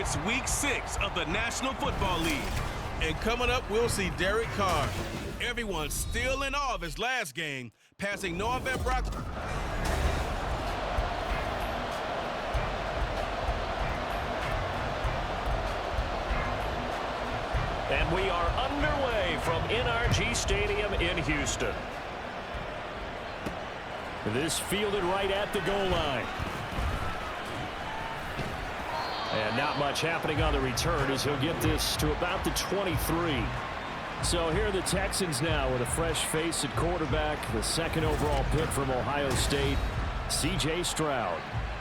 It's week 6 of the National Football League. And coming up, we'll see Derek Carr. Everyone's still in awe of his last game, passing Noah Van Brock. And we are underway from NRG Stadium in Houston. This fielded right at the goal line. And not much happening on the return as he'll get this to about the 23. So here are the Texans now with a fresh face at quarterback, the second overall pick from Ohio State, C.J. Stroud.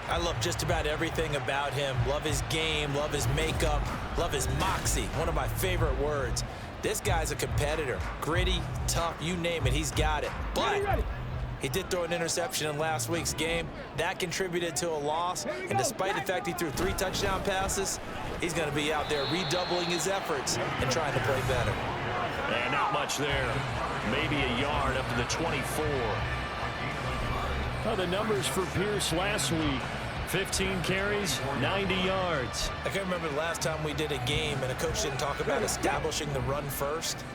I love just about everything about him. Love his game, love his makeup, love his moxie. One of my favorite words. This guy's a competitor. Gritty, tough, you name it, he's got it. But he did throw an interception in last week's game. That contributed to a loss. And despite the fact he threw 3 touchdown passes, he's going to be out there redoubling his efforts and trying to play better. And not much there. Maybe a yard up to the 24. Well, the numbers for Pierce last week. 15 carries, 90 yards. I can't remember the last time we did a game and a coach didn't talk about establishing the run first.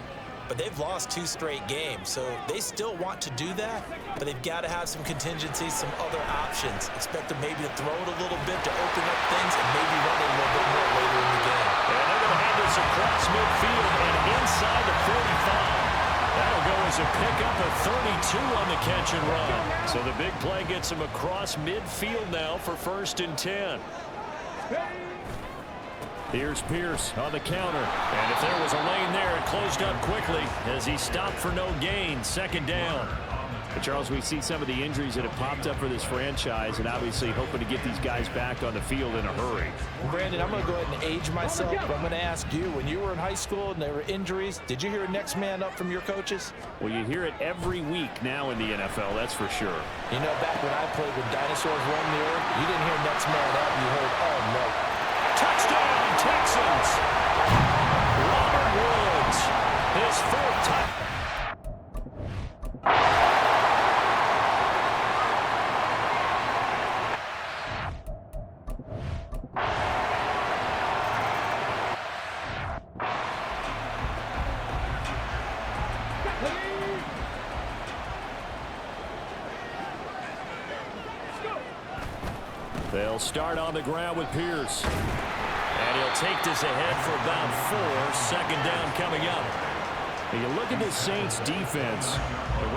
But they've lost 2 straight games, so they still want to do that, but they've got to have some contingencies, some other options. Expect them maybe to throw it a little bit to open up things and maybe run it a little bit more later in the game. And they're going to hand this across midfield and inside the 45. That'll go as a pickup of 32 on the catch and run. So the big play gets him across midfield now for 1st and 10. Here's Pierce on the counter. And if there was a lane there, it closed up quickly as he stopped for no gain. 2nd down. But Charles, we see some of the injuries that have popped up for this franchise and obviously hoping to get these guys back on the field in a hurry. Brandon, I'm going to go ahead and age myself, but I'm going to ask you, when you were in high school and there were injuries, did you hear next man up from your coaches? Well, you hear it every week now in the NFL, that's for sure. You know, back when I played when dinosaurs roamed the earth, you didn't hear next man up, you heard, oh, no. Touchdown, Texans! Robert Woods, his 4th touchdown. They'll start on the ground with Pierce. And he'll take this ahead for about 4. 2nd down coming up. And you look at the Saints defense.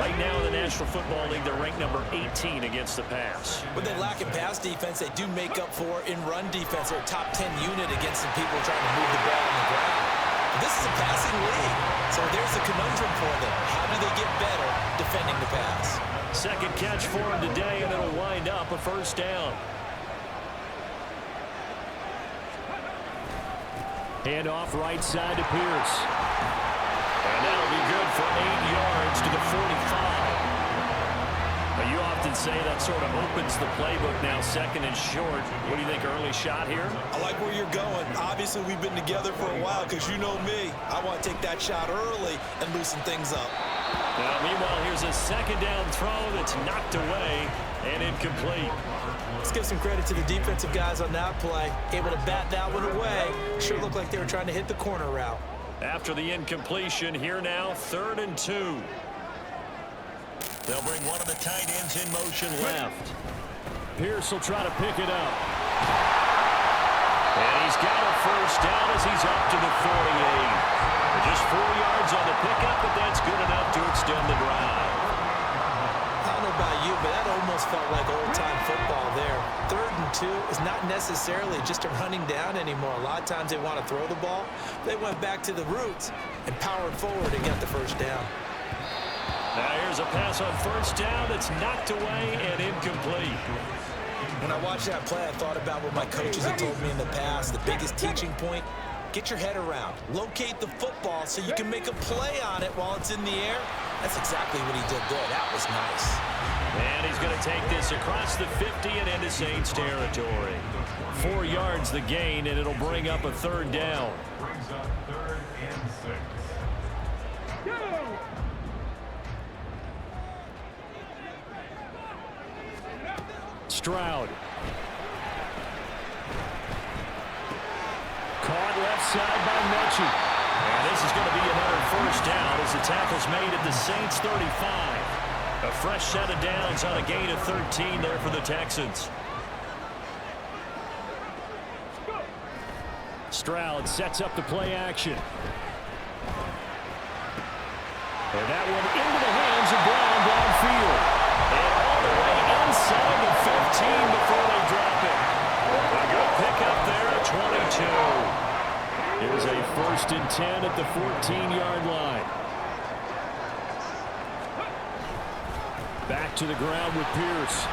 Right now in the National Football League, they're ranked number 18 against the pass. When they lack in pass defense, they do make up for in run defense. They're a top 10 unit against the people trying to move the ball on the ground. But this is a passing league, so there's a conundrum for them. How do they get better defending the pass? 2nd catch for him today, and it'll wind up a 1st down. Hand off right side to Pierce. And that'll be good for 8 yards to the 45. But you often say that sort of opens the playbook now, 2nd and short. What do you think, early shot here? I like where you're going. Obviously, we've been together for a while because you know me. I want to take that shot early and loosen things up. Now, meanwhile, here's a 2nd down throw that's knocked away and incomplete. Let's give some credit to the defensive guys on that play. Able to bat that one away. Sure looked like they were trying to hit the corner route. After the incompletion, here now, 3rd and 2. They'll bring one of the tight ends in motion left. Pierce will try to pick it up. And he's got a 1st down as he's up to the 48. Just 4 yards on the pickup, but that's good enough to extend the drive. I don't know about you, but that almost felt like old-time football there. 3rd and 2 is not necessarily just a running down anymore. A lot of times they want to throw the ball. They went back to the roots and powered forward and got the 1st down. Now here's a pass on 1st down that's knocked away and incomplete. When I watched that play, I thought about what my coaches had told me in the past. The biggest teaching point, get your head around. Locate the football so you can make a play on it while it's in the air. That's exactly what he did there. That was nice. And he's going to take this across the 50 and into Saints territory. 4 yards the gain, and it'll bring up a 3rd down. Brings up 3rd and 6. Stroud. outside by Mechie. And this is going to be another first down as the tackle's made at the Saints 35. A fresh set of downs on a gain of 13 there for the Texans. Stroud sets up the play action. And that one into the hands of Brown downfield. And all the way inside the 15 before they drop it. A good pickup there at 22. It was a 1st and 10 at the 14-yard line. Back to the ground with Pierce.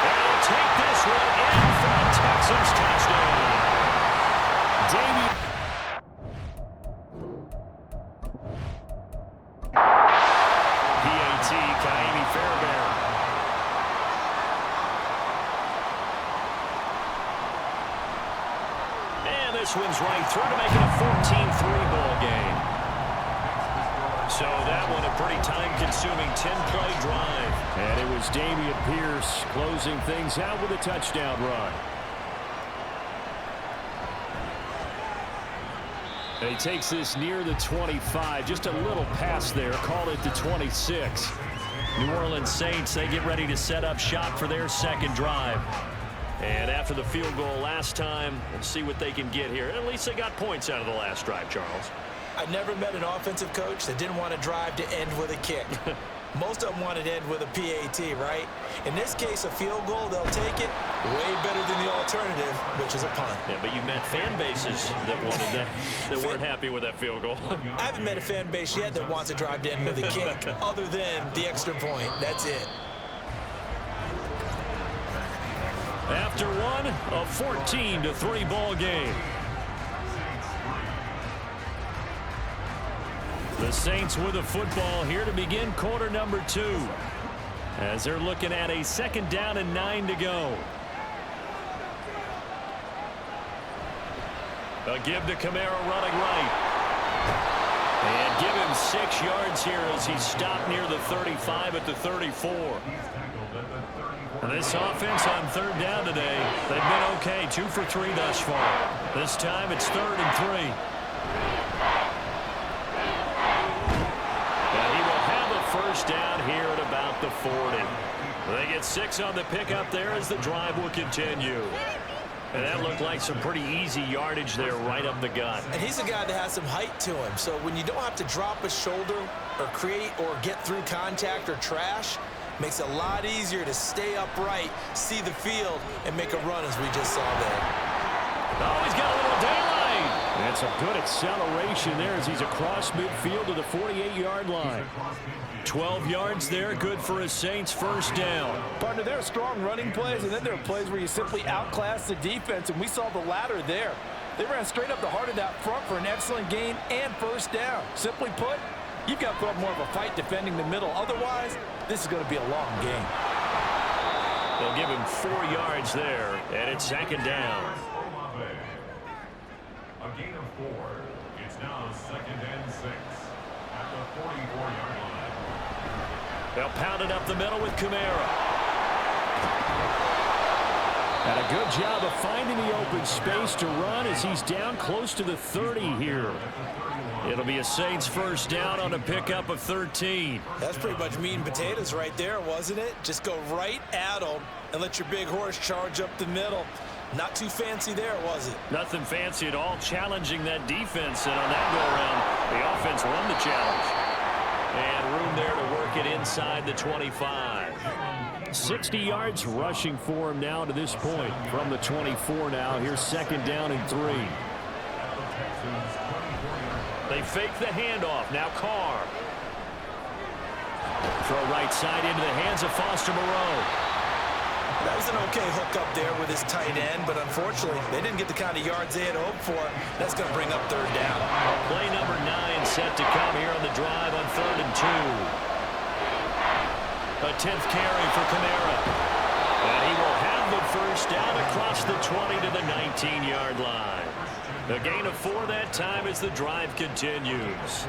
And he'll take this one in for a Texans touchdown. Damian. PAT, Kaimi Fairbairn. And this one's right through to make it a 14-3 ball game. So that one a pretty time-consuming 10-play drive. And it was Damian Pierce closing things out with a touchdown run. And he takes this near the 25, just a little pass there, call it the 26. New Orleans Saints, they get ready to set up shop for their second drive. And after the field goal last time, we'll see what they can get here. At least they got points out of the last drive, Charles. I never met an offensive coach that didn't want to drive to end with a kick. Most of them wanted to end with a PAT, right? In this case, a field goal, they'll take it way better than the alternative, which is a punt. Yeah, but you met fan bases that wanted that, that weren't happy with that field goal. I haven't met a fan base yet that wants to drive to end with a kick, other than the extra point. That's it. After one, a 14-3 ball game. The Saints with the football here to begin quarter number 2. As they're looking at a 2nd down and 9 to go. A give to Kamara running right. And give him 6 yards here as he's stopped near the 35 at the 34. And this offense on 3rd down today, they've been okay. 2 for 3 thus far. This time it's 3rd and 3. First down here at about the 40. They get 6 on the pickup there as the drive will continue. And that looked like some pretty easy yardage there right up the gut. And he's a guy that has some height to him. So when you don't have to drop a shoulder or create or get through contact or trash, makes it a lot easier to stay upright, see the field, and make a run as we just saw there. Oh, he's got a little daylight. That's a good acceleration there as he's across midfield to the 48-yard line. 12 yards there, good for a Saints first down. Partner, there are strong running plays, and then there are plays where you simply outclass the defense, and we saw the latter there. They ran straight up the heart of that front for an excellent gain and first down. Simply put, you've got to put up more of a fight defending the middle. Otherwise, this is going to be a long game. They'll give him 4 yards there, and it's 2nd down. A gain of 4. It's now 2nd and 6 at the 44-yard line. They'll pound it up the middle with Kamara. And a good job of finding the open space to run as he's down close to the 30 here. It'll be a Saints first down on a pickup of 13. That's pretty much meat and potatoes right there, wasn't it? Just go right at them and let your big horse charge up the middle. Not too fancy there, was it? Nothing fancy at all, challenging that defense. And on that go-around, the offense won the challenge. And room there to work it inside the 25. 60 yards rushing for him now to this point. From the 24 now, here's 2nd down and 3. They fake the handoff. Now Carr. Throw right side into the hands of Foster Moreau. That was an okay hook up there with his tight end, but unfortunately, they didn't get the kind of yards they had hoped for. That's going to bring up 3rd down. Play number 9 set to come here on the drive on 3rd and 2. A 10th carry for Kamara. And he will have the first down across the 20 to the 19-yard line. A gain of 4 that time as the drive continues.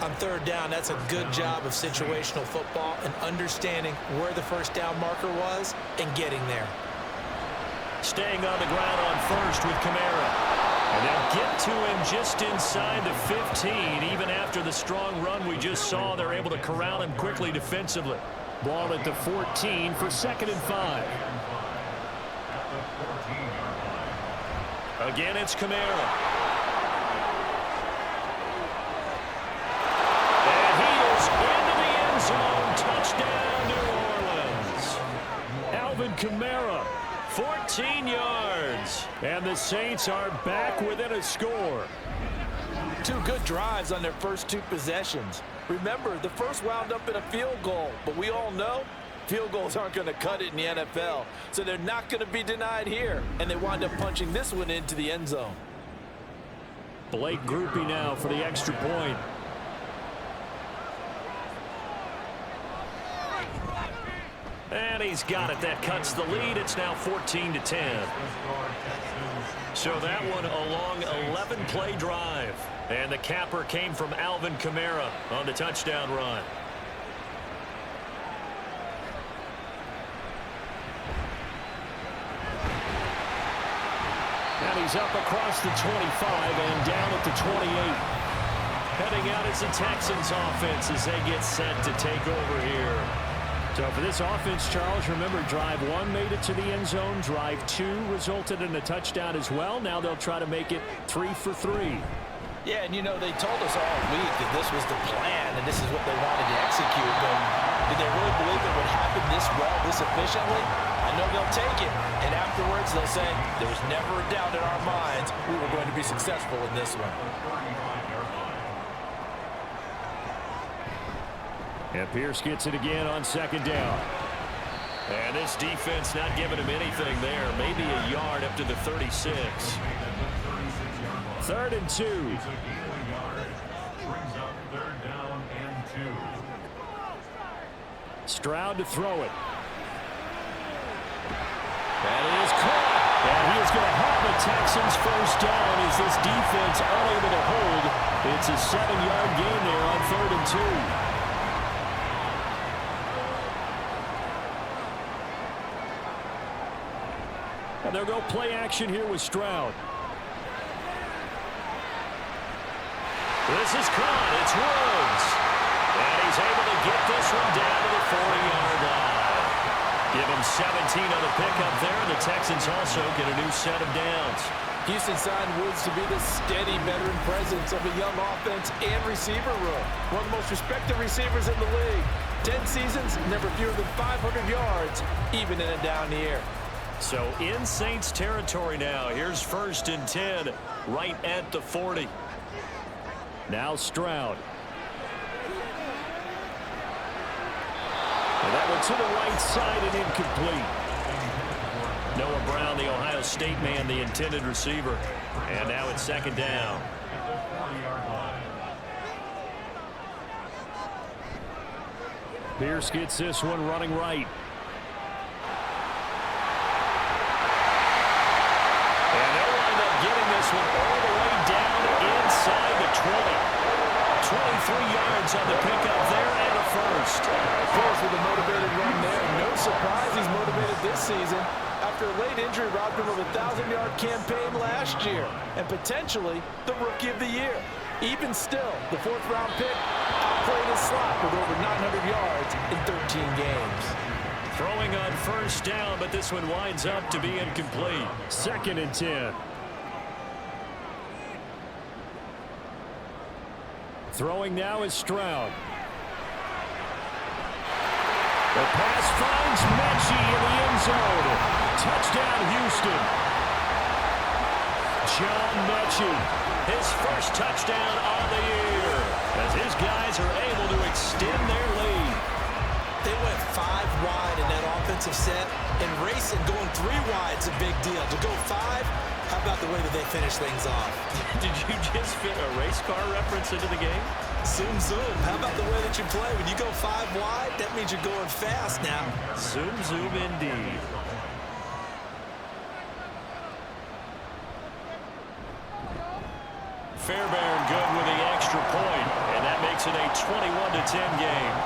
On 3rd down, that's a good job of situational football and understanding where the first down marker was and getting there. Staying on the ground on 1st with Kamara. And they'll get to him just inside the 15. Even after the strong run we just saw, they're able to corral him quickly defensively. Ball at the 14 for 2nd and 5. Again, it's Kamara. And he is into the end zone. Touchdown, New Orleans. Alvin Kamara, 14 yards. And the Saints are back within a score. 2 good drives on their first 2 possessions. Remember, the first wound up in a field goal, but we all know field goals aren't going to cut it in the NFL, so they're not going to be denied here, and they wind up punching this one into the end zone. Blake Groupie now for the extra point. And he's got it. That cuts the lead. It's now 14-10. So that one a long 11-play drive. And the capper came from Alvin Kamara on the touchdown run. And he's up across the 25 and down at the 28. Heading out is the Texans offense as they get set to take over here. So for this offense, Charles, remember drive 1 made it to the end zone. Drive 2 resulted in a touchdown as well. Now they'll try to make it 3 for 3. Yeah, and you know, they told us all week that this was the plan and this is what they wanted to execute. But did they really believe it would happen this well, this efficiently? I know they'll take it, and afterwards they'll say, there was never a doubt in our minds we were going to be successful in this one. And Pierce gets it again on 2nd down. And this defense not giving him anything there. Maybe a yard up to the 36. 3rd and 2. Brings up 3rd down and 2. Stroud to throw it. That is caught. And he is going to have the Texans first down as this defense unable to hold. It's a 7-yard gain there on 3rd and 2. And they'll go play action here with Stroud. This is caught. It's Woods. And he's able to get this one down to the 40-yard line. Give him 17 on the pickup there. And the Texans also get a new set of downs. Houston signed Woods to be the steady veteran presence of a young offense and receiver room. One of the most respected receivers in the league. 10 seasons, never fewer than 500 yards, even in a down year. So in Saints territory now. Here's 1st and 10 right at the 40. Now Stroud. And that one to the right side and incomplete. Noah Brown, the Ohio State man, the intended receiver. And now it's 2nd down. Pierce gets this one running right. And they'll wind up getting this one all the way down inside the 20. 23 yards on the pickup there and a first. Pierce with a motivated run there. No surprise he's motivated this season after a late injury robbed him of a 1,000-yard campaign last year and potentially the Rookie of the Year. Even still, the 4th-round pick outplayed his slot with over 900 yards in 13 games. Throwing on 1st down, but this one winds up to be incomplete. 2nd and 10. Throwing now is Stroud. The pass finds Mechie in the end zone. Touchdown, Houston. John Mechie, his first touchdown on the year, as his guys are able to extend their lead. They went 5 wide in that offensive set, and racing going 3 wide is a big deal. To go 5, how about the way that they finish things off? Did you just fit a race car reference into the game? Zoom, zoom. How about the way that you play? When you go 5 wide, that means you're going fast now. Zoom, zoom indeed. Fairbairn good with the extra point, and that makes it a 21-10 game.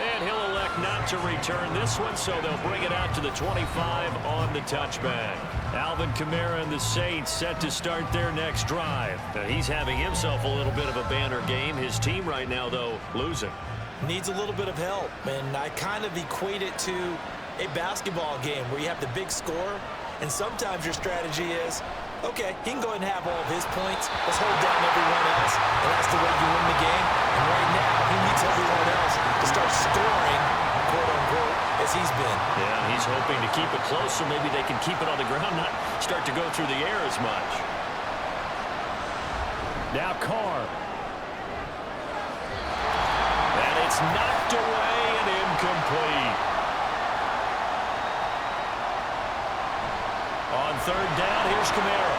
And he'll elect not to return this one, so they'll bring it out to the 25 on the touchback. Alvin Kamara and the Saints set to start their next drive. Now, he's having himself a little bit of a banner game. His team right now, though, losing. Needs a little bit of help, and I kind of equate it to a basketball game where you have the big score, and sometimes your strategy is, okay, he can go ahead and have all of his points. Let's hold down everyone else, and that's the way you win the game. And right now, he needs everyone else to start scoring, quote-unquote, as he's been. Yeah, he's hoping to keep it close so maybe they can keep it on the ground, not start to go through the air as much. Now Carr. And it's knocked away and incomplete. On third down, here's Kamara.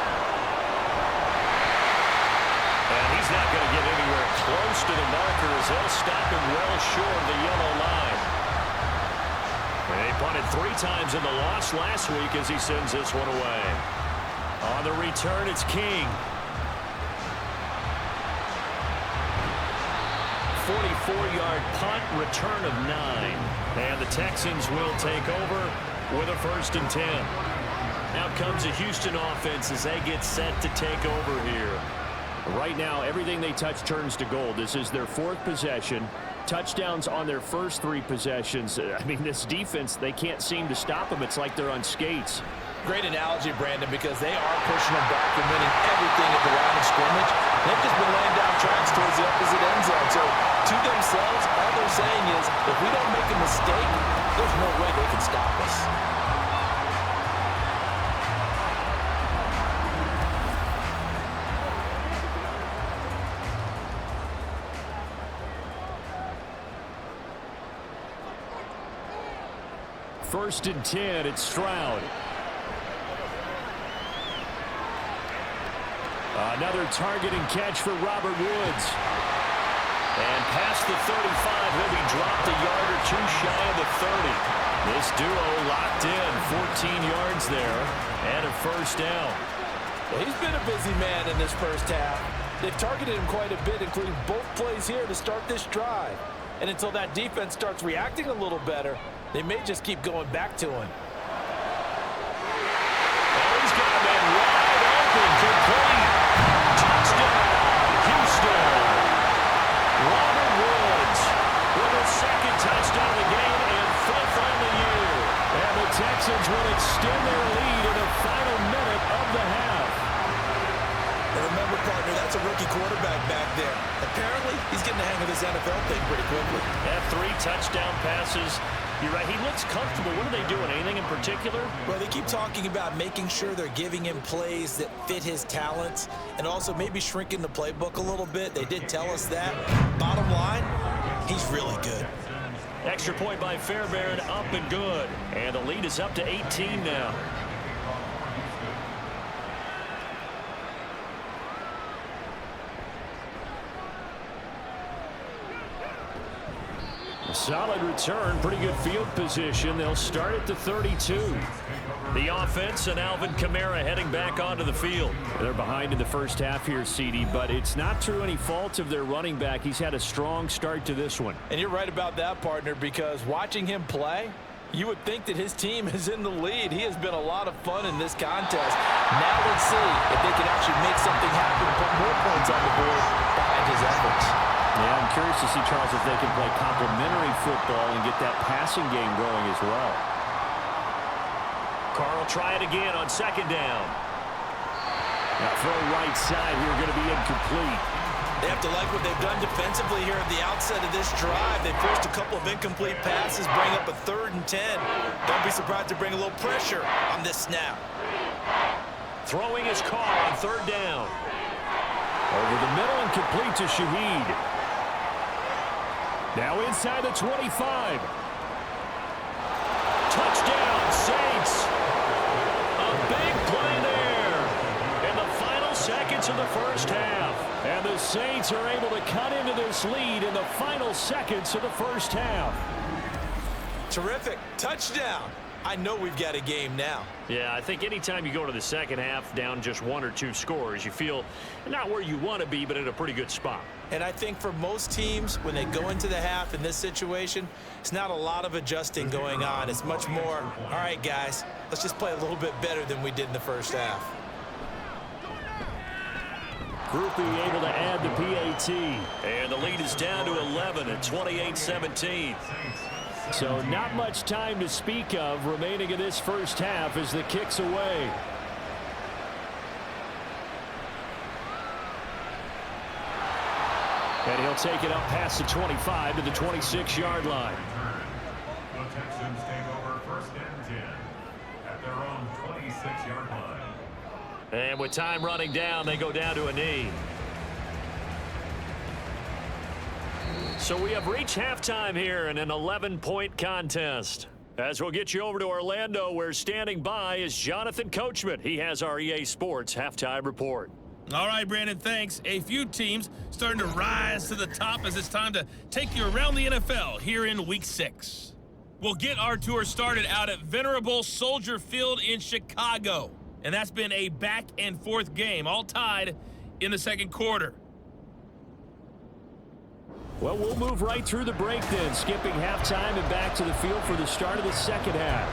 And he's not going to get anywhere close to the marker as they'll stop him well short of the yellow line. And they punted 3 times in the loss last week as he sends this one away. On the return, it's King. 44-yard punt, return of 9. And the Texans will take over with a 1st and 10. Now comes the Houston offense as they get set to take over here. Right now, everything they touch turns to gold. This is their 4th possession. Touchdowns on their first 3 possessions. I mean, this defense, they can't seem to stop them. It's like they're on skates. Great analogy, Brandon, because they are pushing them back and winning everything at the line of scrimmage. They've just been laying down tracks towards the opposite end zone. So, to themselves, all they're saying is, if we don't make a mistake, there's no way they can stop us. First and 10, it's Stroud. Another target and catch for Robert Woods. And past the 35, he'll be dropped a yard or 2 shy of the 30. This duo locked in, 14 yards there, and a 1st down. Well, he's been a busy man in this first half. They've targeted him quite a bit, including both plays here to start this drive. And until that defense starts reacting a little better, they may just keep going back to him. Oh, he's got that wide open, complete. Touchdown, Houston. Robert Woods with a 2nd touchdown of the game and 5th on the year. And the Texans will extend their lead in the final minute of the half. And remember, partner, that's a rookie quarterback back there. Apparently, he's getting the hang of this NFL thing pretty quickly. Had 3 touchdown passes. You're right, he looks comfortable. What are they doing? Anything in particular? Well, they keep talking about making sure they're giving him plays that fit his talents and also maybe shrinking the playbook a little bit. They did tell us that. Bottom line, he's really good. Extra point by Fairbairn, up and good. And the lead is up to 18 now. Solid return, pretty good field position. They'll start at the 32. The offense and Alvin Kamara heading back onto the field. They're behind in the first half here, CD, but it's not through any fault of their running back. He's had a strong start to this one. And you're right about that, partner, because watching him play, you would think that his team is in the lead. He has been a lot of fun in this contest. Now let's see if they can actually make something happen and put more points on the board behind his efforts. Yeah, I'm curious to see, Charles, if they can play complementary football and get that passing game going as well. Carr will try it again on 2nd down. Now throw right side here, going to be incomplete. They have to like what they've done defensively here at the outset of this drive. They forced a couple of incomplete passes, bring up a 3rd and 10. Don't be surprised to bring a little pressure on this snap. Throwing his Carr on 3rd down. Over the middle and complete to Shaheed. Now inside the 25. Touchdown, Saints. A big play there in the final seconds of the first half. And the Saints are able to cut into this lead in the final seconds of the first half. Terrific. Touchdown. I know we've got a game now. Yeah, I think anytime you go to the second half down just 1 or 2 scores, you feel not where you want to be, but in a pretty good spot. And I think for most teams, when they go into the half in this situation, it's not a lot of adjusting going on. It's much more, all right, guys, let's just play a little bit better than we did in the first half. Groupie able to add the PAT. And the lead is down to 11 at 28-17. So not much time to speak of remaining in this first half as the kick's away. And he'll take it up past the 25 to the 26-yard line. The Texans take over 1st and 10 at their own 26-yard line. And with time running down, they go down to a knee. So we have reached halftime here in an 11-point contest. As we'll get you over to Orlando, where standing by is Jonathan Coachman. He has our EA Sports halftime report. All right, Brandon, thanks. A few teams starting to rise to the top as it's time to take you around the NFL here in Week 6. We'll get our tour started out at Venerable Soldier Field in Chicago. And that's been a back-and-forth game, all tied in the second quarter. Well, we'll move right through the break then, skipping halftime and back to the field for the start of the second half.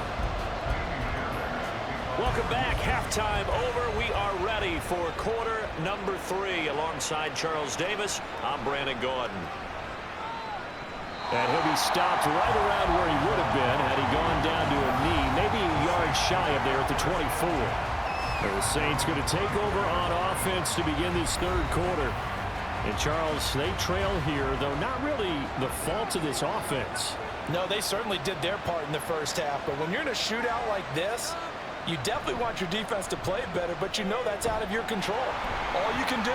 Welcome back. Halftime over. We are ready for quarter number 3. Alongside Charles Davis, I'm Brandon Gordon. And he'll be stopped right around where he would have been had he gone down to a knee, maybe a yard shy of there at the 24. The Saints going to take over on offense to begin this third quarter. And, Charles, they trail here, though not really the fault of this offense. No, they certainly did their part in the first half. But when you're in a shootout like this, you definitely want your defense to play better, but you know that's out of your control. All you can do,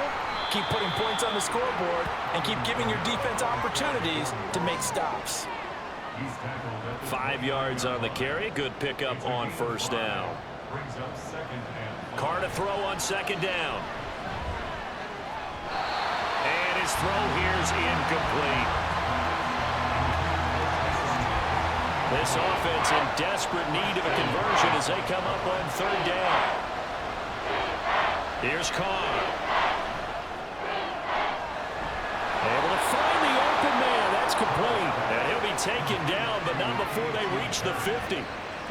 keep putting points on the scoreboard and keep giving your defense opportunities to make stops. 5 yards on the carry. Good pickup on first down. Carr to throw on second down. And his throw here's incomplete. This offense in desperate need of a conversion as they come up on third down. Here's Carr. Able to find the open man. That's complete. And he'll be taken down, but not before they reach the 50.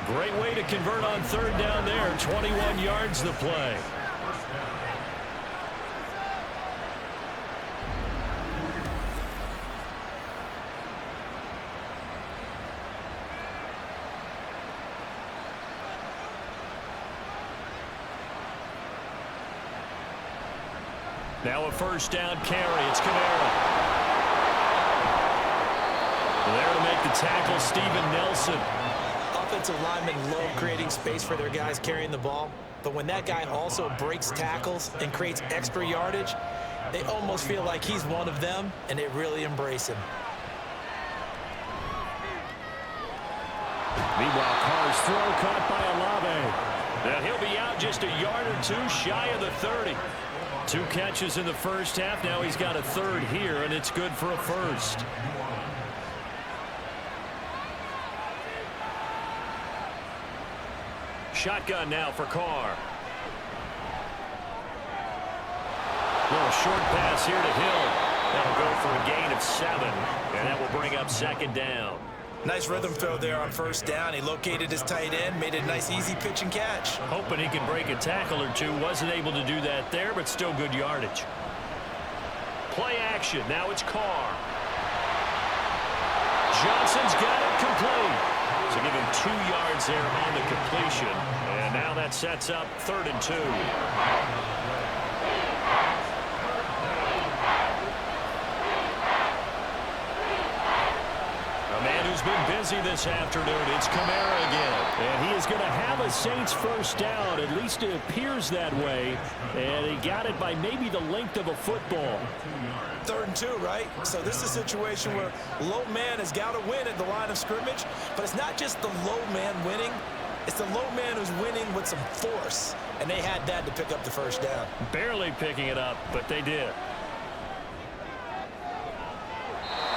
Great way to convert on third down there. 21 yards the play. Now a first down carry. It's Kamara. There to make the tackle, Steven Nelson. Offensive linemen love creating space for their guys carrying the ball. But when that guy also breaks tackles and creates extra yardage, they almost feel like he's one of them, and they really embrace him. Meanwhile, Carr's throw caught by Olave. And he'll be out just a yard or two shy of the 30. 2 catches in the first half. Now he's got a third here, and it's good for a first. Shotgun now for Carr. Little short pass here to Hill. That'll go for a gain of 7, and that will bring up second down. Nice rhythm throw there on first down. He located his tight end, made it a nice easy pitch and catch. Hoping he can break a tackle or two. Wasn't able to do that there, but still good yardage. Play action. Now it's Carr. Johnson's got it complete. So give him 2 yards there on the completion. And now that sets up 3rd and 2. A man who's been busy this afternoon, it's Kamara again. And he is going to have a Saints first down. At least it appears that way. And he got it by maybe the length of a football. 3rd and 2, right? So this is a situation where low man has got to win at the line of scrimmage. But it's not just the low man winning. It's the low man who's winning with some force. And they had that to pick up the first down. Barely picking it up, but they did.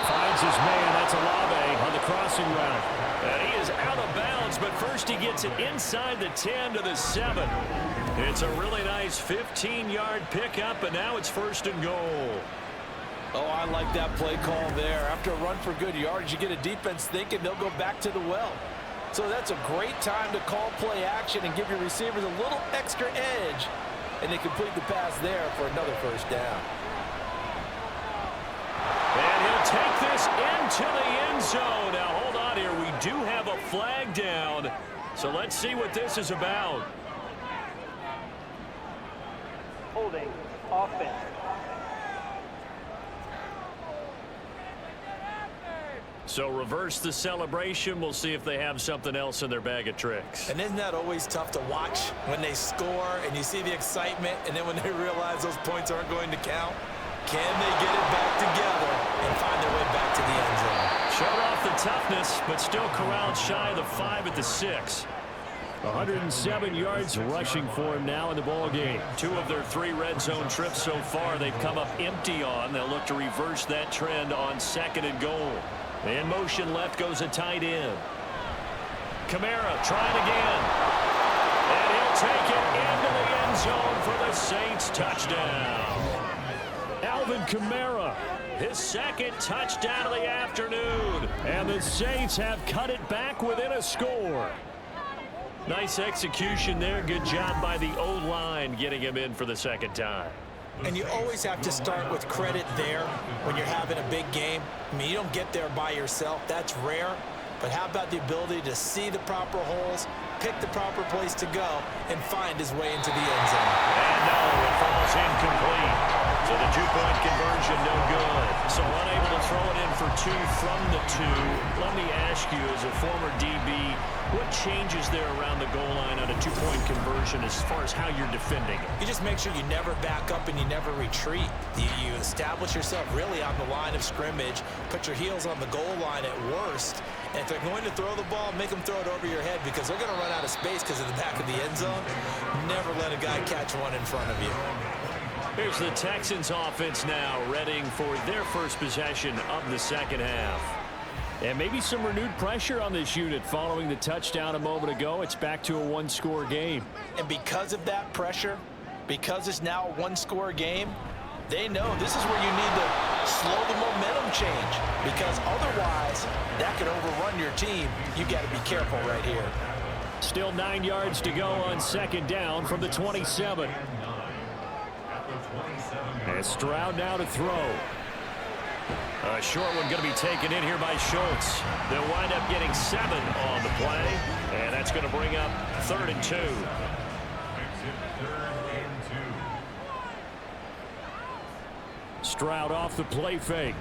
Finds his man. That's Olave on the crossing route. And he is out of bounds but first he gets it inside the 10 to the 7. It's a really nice 15-yard pickup, and now it's 1st and goal. Oh, I like that play call there. After a run for good yards, you get a defense thinking they'll go back to the well. So that's a great time to call play action and give your receivers a little extra edge. And they complete the pass there for another 1st down. And he'll take this into the end zone. Now, hold on here. We do have a flag down. So let's see what this is about. Holding offense. So reverse the celebration. We'll see if they have something else in their bag of tricks. And isn't that always tough to watch when they score and you see the excitement, and then when they realize those points aren't going to count? Can they get it back together and find their way back to the end zone? Showed off the toughness, but still corralled shy of the 5 at the 6. 107 yards rushing for him now in the ball game. 2 of their 3 red zone trips so far they've come up empty on. They'll look to reverse that trend on 2nd and goal. In motion left goes a tight end. Kamara trying again. And he'll take it into the end zone for the Saints touchdown. Alvin Kamara, his 2nd touchdown of the afternoon. And the Saints have cut it back within a score. Nice execution there. Good job by the O-line getting him in for the 2nd time. And you always have to start with credit there when you're having a big game. I mean, you don't get there by yourself. That's rare. But how about the ability to see the proper holes, pick the proper place to go, and find his way into the end zone? And no, it falls incomplete. So the 2-point conversion, no good. So unable to throw it in for 2 from the 2. Let me ask you, as a former DB, what changes there around the goal line on a 2-point conversion as far as how you're defending it? You just make sure you never back up and you never retreat. You establish yourself really on the line of scrimmage, put your heels on the goal line at worst, and if they're going to throw the ball, make them throw it over your head because they're going to run out of space because of the back of the end zone. Never let a guy catch one in front of you. Here's the Texans offense now, readying for their first possession of the 2nd half. And maybe some renewed pressure on this unit following the touchdown a moment ago. It's back to a 1-score game. And because of that pressure, because it's now a 1-score game, they know this is where you need to slow the momentum change, because otherwise that could overrun your team. You got to be careful right here. Still 9 yards to go on 2nd down from the 27. And Stroud now to throw. A short one going to be taken in here by Schultz. They'll wind up getting 7 on the play, and that's going to bring up 3rd and 2. Stroud off the play fake.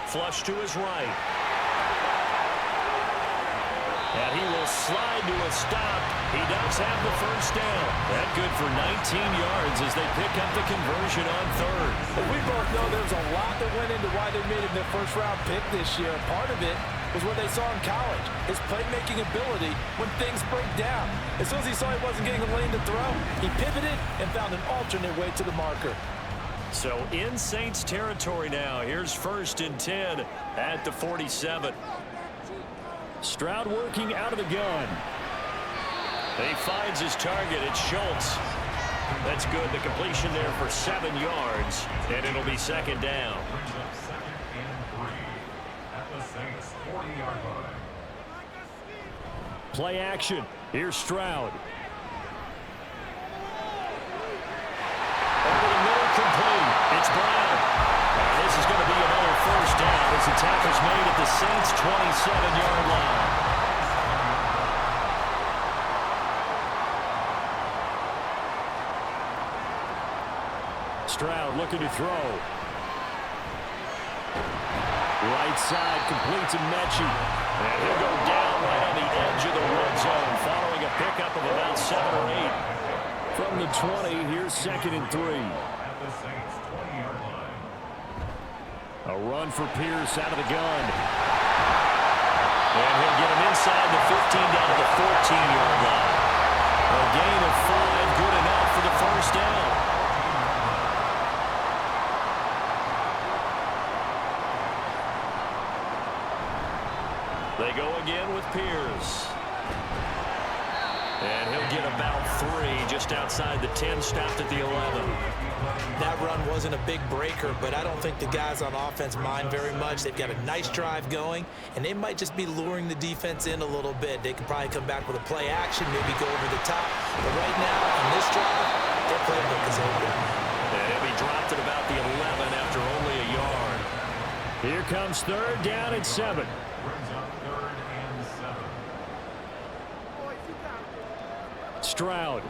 Flush to his right. And he will slide to a stop. He does have the 1st down. That good for 19 yards as they pick up the conversion on 3rd. But we both know there's a lot that went into why they made him their 1st-round pick this year. Part of it was what they saw in college, his playmaking ability when things break down. As soon as he saw he wasn't getting a lane to throw, he pivoted and found an alternate way to the marker. So in Saints territory now. Here's 1st and 10 at the 47. Stroud working out of the gun. He finds his target. It's Schultz. That's good. The completion there for 7 yards, and it'll be 2nd down. Play action. Here's Stroud. Over the middle, complete. It's Brown. And this is going to be another 1st down as the tackle's made at the Saints' 27-yard line. Stroud looking to throw. Right side completes a Mechie. And he'll go down right on the edge of the red zone following a pickup of about 7 or 8. From the 20, here's 2nd and 3. A run for Pierce out of the gun. And he'll get him inside the 15 down to the 14-yard line. A gain of 5, good enough for the 1st down. They go again with Pierce. And he'll get about 3 just outside the 10, stopped at the 11. That run wasn't a big breaker, but I don't think the guys on offense mind very much. They've got a nice drive going, and they might just be luring the defense in a little bit. They could probably come back with a play action, maybe go over the top. But right now, on this drive, their playbook is open. And he'll be dropped at about the 11 after only a yard. Here comes 3rd down and 7. Brings up 3rd and 7. Stroud.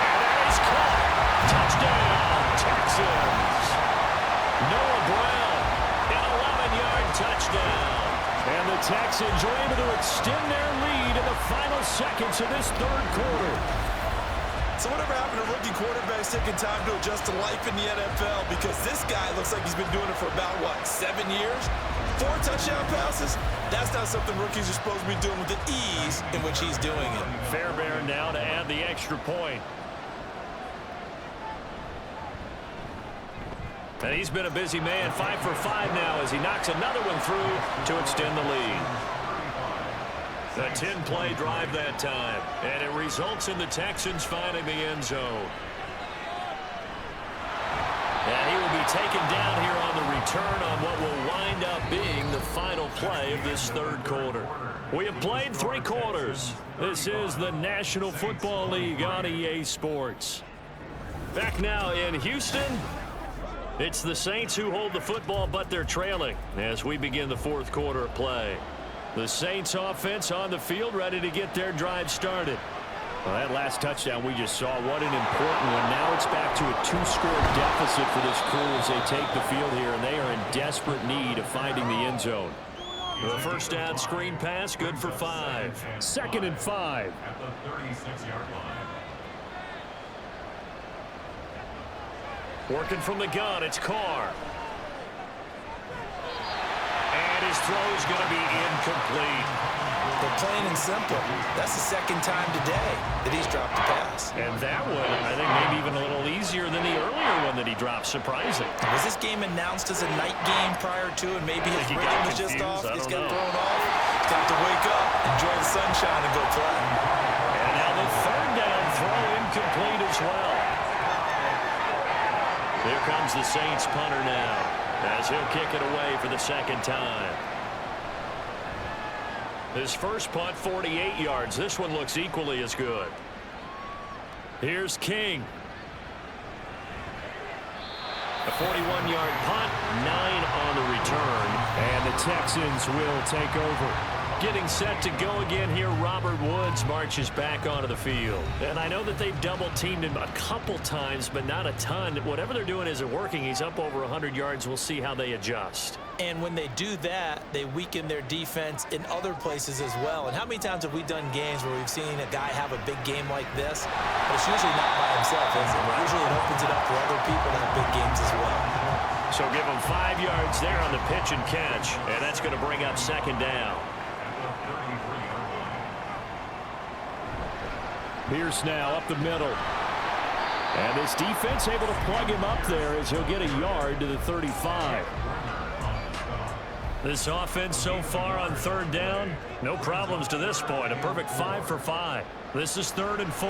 And that is caught. Touchdown, Texans. Noah Brown, an 11-yard touchdown. And the Texans are able to extend their lead in the final seconds of this 3rd quarter. So whatever happened to rookie quarterbacks taking time to adjust to life in the NFL? Because this guy looks like he's been doing it for about, 7 years? 4 touchdown passes? That's not something rookies are supposed to be doing with the ease in which he's doing it. Fairbairn now to add the extra point. And he's been a busy man, 5 for 5 now as he knocks another one through to extend the lead. A 10-play drive that time, and it results in the Texans finding the end zone. And he will be taken down here on the return on what will wind up being the final play of this 3rd quarter. We have played 3 quarters. This is the National Football League on EA Sports. Back now in Houston, it's the Saints who hold the football, but they're trailing as we begin the 4th quarter of play. The Saints offense on the field, ready to get their drive started. Well, that last touchdown we just saw, what an important one. Now it's back to a 2-score deficit for this crew as they take the field here, and they are in desperate need of finding the end zone. The first down screen pass, good for 5. 2nd and 5. At the 36-yard line. Working from the gun, it's Carr. And his throw's going to be incomplete. But plain and simple, that's the 2nd time today that he's dropped a pass. And that one, I think, maybe even a little easier than the earlier one that he dropped. Surprising. Was this game announced as a night game prior to, and maybe his rhythm was just off? He's got thrown off. He's got to wake up, enjoy the sunshine, and go play. And now the 3rd down throw incomplete as well. Here comes the Saints punter now, as he'll kick it away for the 2nd time. His first punt, 48 yards. This one looks equally as good. Here's King. A 41-yard punt, 9 on the return. And the Texans will take over. Getting set to go again here, Robert Woods marches back onto the field. And I know that they've double-teamed him a couple times, but not a ton. Whatever they're doing isn't working. He's up over 100 yards. We'll see how they adjust. And when they do that, they weaken their defense in other places as well. And how many times have we done games where we've seen a guy have a big game like this? But it's usually not by himself, is it? Usually it opens it up for other people to have big games as well. So give him 5 yards there on the pitch and catch. And that's going to bring up 2nd down. Pierce now up the middle. And this defense able to plug him up there as he'll get a yard to the 35. This offense so far on 3rd down, no problems to this point. A perfect 5 for 5. This is 3rd and 4.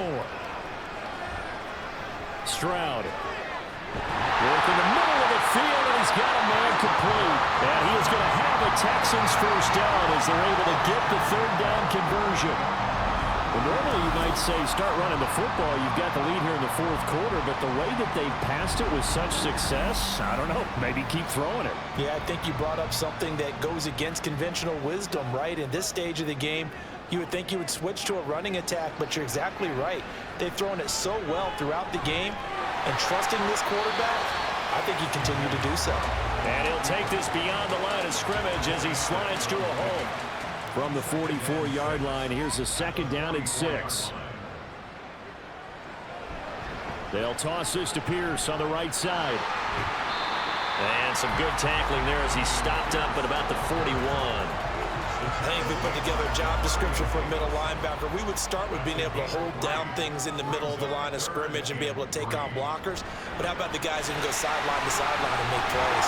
Stroud. Work in the middle of the field, and he's got a man complete. And he is going to have the Texans first down as they're able to get the 3rd down conversion. Well, normally you might say start running the football. You've got the lead here in the 4th quarter, but the way that they've passed it with such success, I don't know, maybe keep throwing it. Yeah, I think you brought up something that goes against conventional wisdom, right? In this stage of the game, you would think you would switch to a running attack, but you're exactly right. They've thrown it so well throughout the game, and trusting this quarterback, I think he continued to do so. And he'll take this beyond the line of scrimmage as he slides to a home. From the 44-yard line, here's a 2nd down and 6. They'll toss this to Pierce on the right side. And some good tackling there as he stopped up at about the 41. I think if we put together a job description for a middle linebacker, we would start with being able to hold down things in the middle of the line of scrimmage and be able to take on blockers. But how about the guys who can go sideline to sideline and make plays?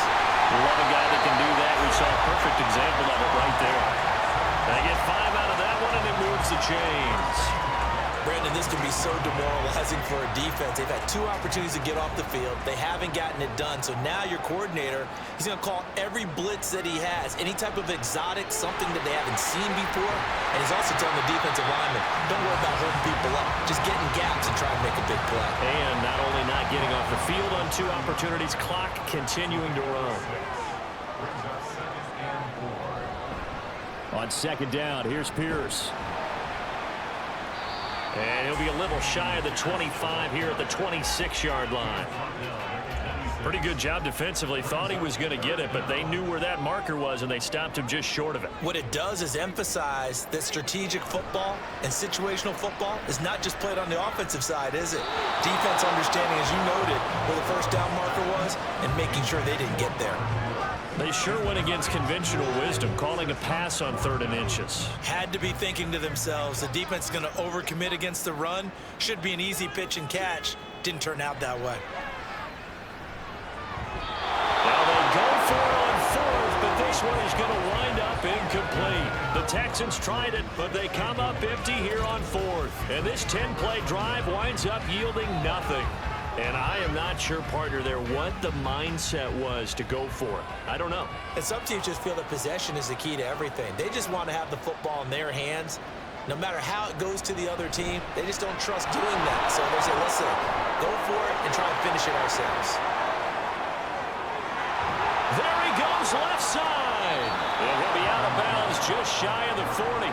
Love a guy that can do that. We saw a perfect example of it right there. They get 5 out of that one, and it moves the chains. Brandon, this can be so demoralizing for a defense. They've had 2 opportunities to get off the field. They haven't gotten it done. So now your coordinator, he's going to call every blitz that he has, any type of exotic, something that they haven't seen before. And he's also telling the defensive lineman, don't worry about holding people up. Just get in gaps and try and make a big play. And not only not getting off the field on 2 opportunities, clock continuing to run. On second down, here's Pierce. And he'll be a little shy of the 25 here at the 26-yard line. Pretty good job defensively. Thought he was going to get it, but they knew where that marker was, and they stopped him just short of it. What it does is emphasize that strategic football and situational football is not just played on the offensive side, is it? Defense understanding, as you noted, where the first down marker was and making sure they didn't get there. They sure went against conventional wisdom, calling a pass on 3rd and inches. Had to be thinking to themselves, the defense is going to overcommit against the run. Should be an easy pitch and catch. Didn't turn out that way. Now they go for it on 4th, but this one is going to wind up incomplete. The Texans tried it, but they come up empty here on 4th. And this 10-play drive winds up yielding nothing. And I am not sure, partner, there what the mindset was to go for it. I don't know. And some teams just feel that possession is the key to everything. They just want to have the football in their hands. No matter how it goes to the other team, they just don't trust doing that. So they say, listen, go for it and try and finish it ourselves. There he goes left side. And he'll be out of bounds just shy of the 40.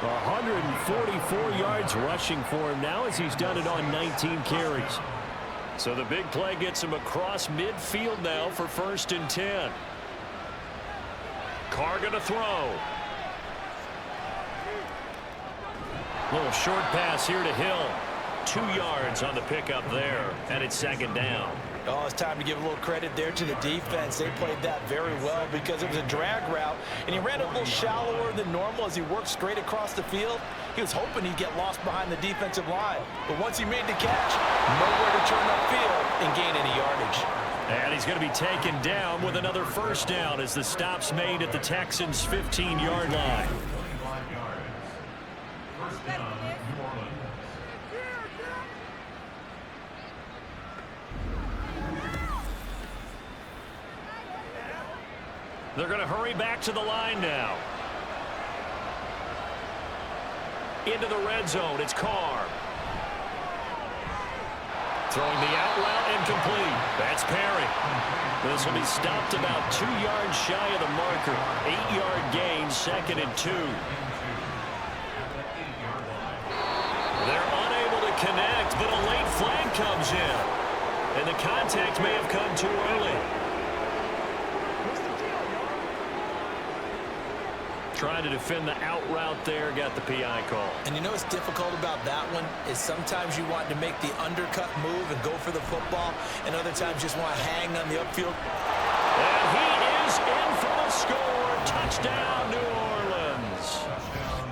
144 yards rushing for him now as he's done it on 19 carries. So the big play gets him across midfield now for 1st and 10. Carr going to throw. Little short pass here to Hill. 2 yards on the pickup there, and it's 2nd down. Oh, it's time to give a little credit there to the defense. They played that very well because it was a drag route, and he ran a little shallower than normal as he worked straight across the field. He was hoping he'd get lost behind the defensive line, but once he made the catch, nowhere to turn upfield and gain any yardage. And he's going to be taken down with another 1st down as the stop's made at the Texans' 15-yard line. They're going to hurry back to the line now. Into the red zone, it's Carr. Throwing the out route incomplete. That's Perry. This will be stopped about 2 yards shy of the marker. 8-yard gain, 2nd and 2. They're unable to connect, but a late flag comes in. And the contact may have come too early. Trying to defend the out route there, got the PI call. And you know what's difficult about that one is sometimes you want to make the undercut move and go for the football, and other times just want to hang on the upfield. And he is in for the score. Touchdown, New Orleans.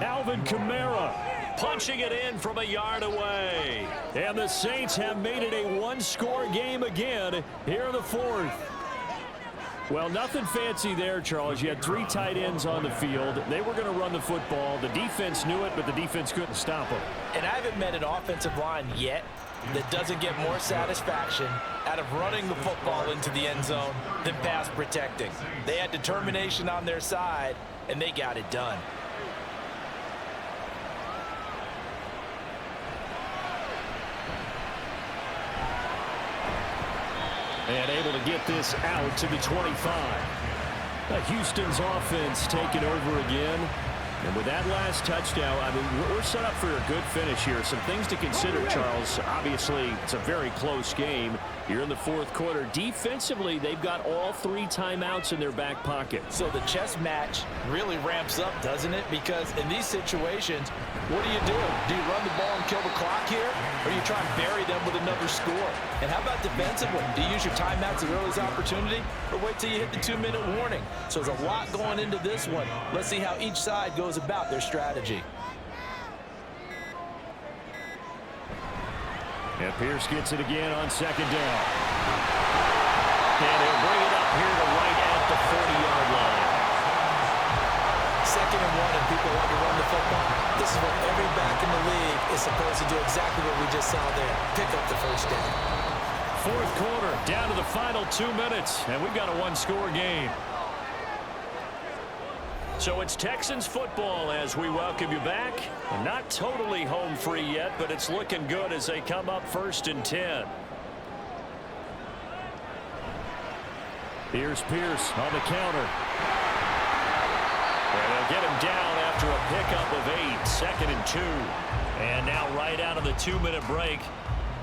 Alvin Kamara punching it in from a yard away. And the Saints have made it a 1-score game again here in the 4th. Well, nothing fancy there, Charles. You had 3 tight ends on the field. They were going to run the football. The defense knew it, but the defense couldn't stop them. And I haven't met an offensive line yet that doesn't get more satisfaction out of running the football into the end zone than pass protecting. They had determination on their side, and they got it done. And able to get this out to the 25. Houston's offense taking over again. And with that last touchdown, I mean, we're set up for a good finish here. Some things to consider, Charles. Obviously, it's a very close game here in the 4th quarter. Defensively, they've got all 3 timeouts in their back pocket. So the chess match really ramps up, doesn't it? Because in these situations, What do? Do you run the ball and kill the clock here? Or do you try and bury them with another score? And how about defensively? Do you use your timeouts at earliest opportunity? Or wait till you hit the 2-minute warning? So there's a lot going into this one. Let's see how each side goes about their strategy. And Pierce gets it again on second down. And he'll bring it up here to right at the 40-yard line. 2nd and 1 and people want to run the football. This is what every back in the league is supposed to do, exactly what we just saw there. Pick up the first down. 4th quarter, down to the final 2 minutes, and we've got a one-score game. So it's Texans football as we welcome you back. Not totally home free yet, but it's looking good as they come up 1st and 10. Here's Pierce on the counter. And they'll get him down after a pickup of 8, 2nd and 2. And now right out of the 2-minute break,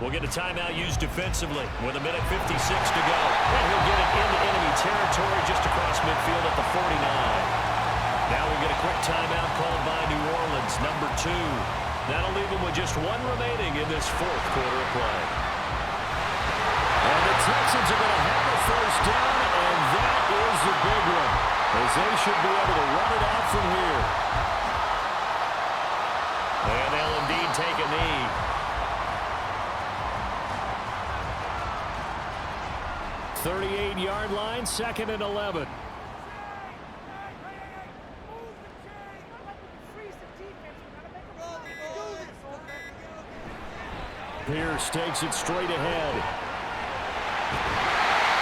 we'll get a timeout used defensively with 1:56 to go. And he'll get it into enemy territory just across midfield at the 49. Now we get a quick timeout called by New Orleans, number 2. That'll leave them with just 1 remaining in this 4th quarter of play. And the Texans are going to have a first down, and that is the big one, as they should be able to run it out from here. And they'll indeed take a knee. "38-yard line, 2nd and 11. Pierce takes it straight ahead.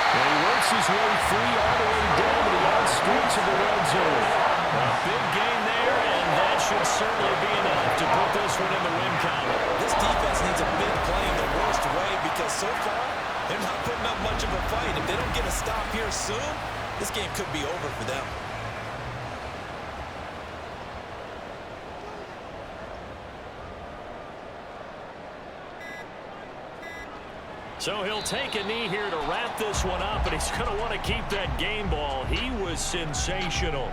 And he works his way free all the way down to the outskirts of the red zone. A big gain there, and that should certainly be enough to put this one in the win column. This defense needs a big play in the worst way because so far they're not putting up much of a fight. If they don't get a stop here soon, this game could be over for them. So he'll take a knee here to wrap this one up, and he's going to want to keep that game ball. He was sensational.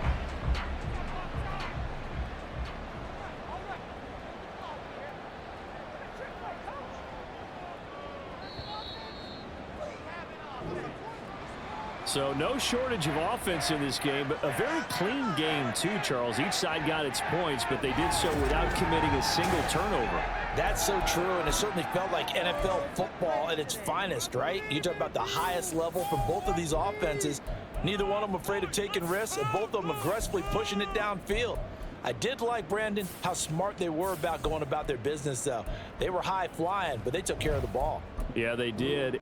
So no shortage of offense in this game, but a very clean game too, Charles. Each side got its points, but they did so without committing a single turnover. That's so true, and it certainly felt like NFL football at its finest, right? You talk about the highest level from both of these offenses. Neither one of them afraid of taking risks, and both of them aggressively pushing it downfield. I did like, Brandon, how smart they were about going about their business, though. They were high flying, but they took care of the ball. Yeah, they did.